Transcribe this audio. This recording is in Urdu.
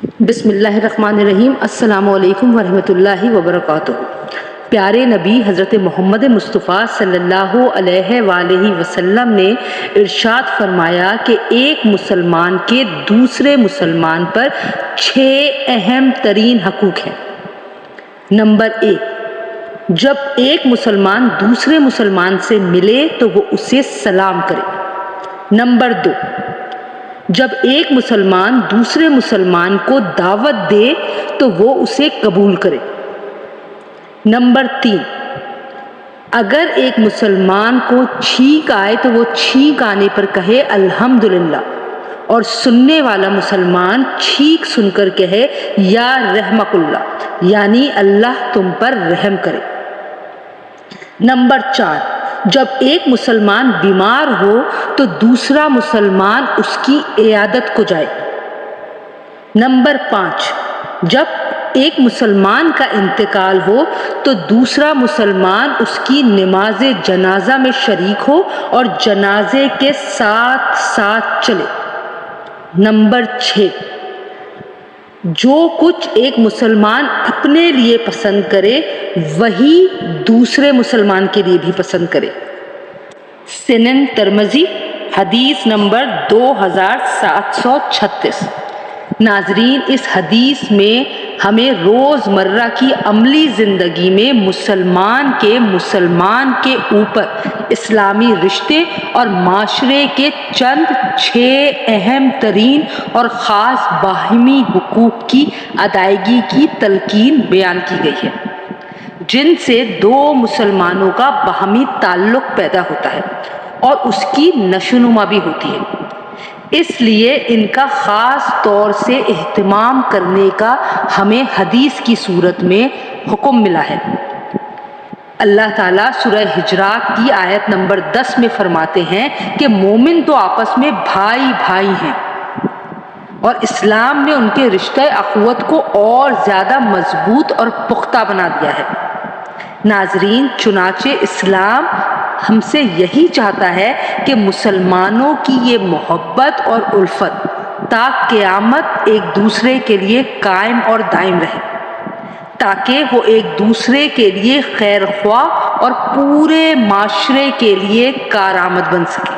بسم اللہ الرحمن الرحیم۔ السلام علیکم ورحمۃ اللہ وبرکاتہ۔ پیارے نبی حضرت محمد مصطفیٰ صلی اللہ علیہ وآلہ وسلم نے ارشاد فرمایا کہ ایک مسلمان کے دوسرے مسلمان پر 6 اہم ترین حقوق ہیں۔ نمبر 1، جب ایک مسلمان دوسرے مسلمان سے ملے تو وہ اسے سلام کرے۔ نمبر 2، جب ایک مسلمان دوسرے مسلمان کو دعوت دے تو وہ اسے قبول کرے۔ نمبر 3، اگر ایک مسلمان کو چھینک آئے تو وہ چھینک آنے پر کہے الحمدللہ، اور سننے والا مسلمان چھینک سن کر کہے یا رحمک اللہ، یعنی اللہ تم پر رحم کرے۔ نمبر 4، جب ایک مسلمان بیمار ہو تو دوسرا مسلمان اس کی عیادت کو جائے۔ نمبر 5، جب ایک مسلمان کا انتقال ہو تو دوسرا مسلمان اس کی نماز جنازہ میں شریک ہو اور جنازے کے ساتھ ساتھ چلے۔ نمبر 6، جو کچھ ایک مسلمان اپنے لیے پسند کرے وہی دوسرے مسلمان کے لیے بھی پسند کرے۔ سنن ترمذی حدیث نمبر 2736۔ ناظرین، اس حدیث میں ہمیں روزمرہ کی عملی زندگی میں مسلمان کے اوپر اسلامی رشتے اور معاشرے کے چند 6 اہم ترین اور خاص باہمی حقوق کی ادائیگی کی تلقین بیان کی گئی ہے، جن سے 2 مسلمانوں کا باہمی تعلق پیدا ہوتا ہے اور اس کی نشوونما بھی ہوتی ہے۔ اس لیے ان کا خاص طور سے اہتمام کرنے کا ہمیں حدیث کی صورت میں حکم ملا ہے۔ اللہ تعالیٰ سورہ حجرات کی آیت نمبر 10 میں فرماتے ہیں کہ مومن تو آپس میں بھائی بھائی ہیں، اور اسلام نے ان کے رشتہ اخوت کو اور زیادہ مضبوط اور پختہ بنا دیا ہے۔ ناظرین، چنانچہ اسلام ہم سے یہی چاہتا ہے کہ مسلمانوں کی یہ محبت اور الفت تا قیامت ایک دوسرے کے لیے قائم اور دائم رہے، تاکہ وہ ایک دوسرے کے لیے خیر خواہ اور پورے معاشرے کے لیے کارآمد بن سکے۔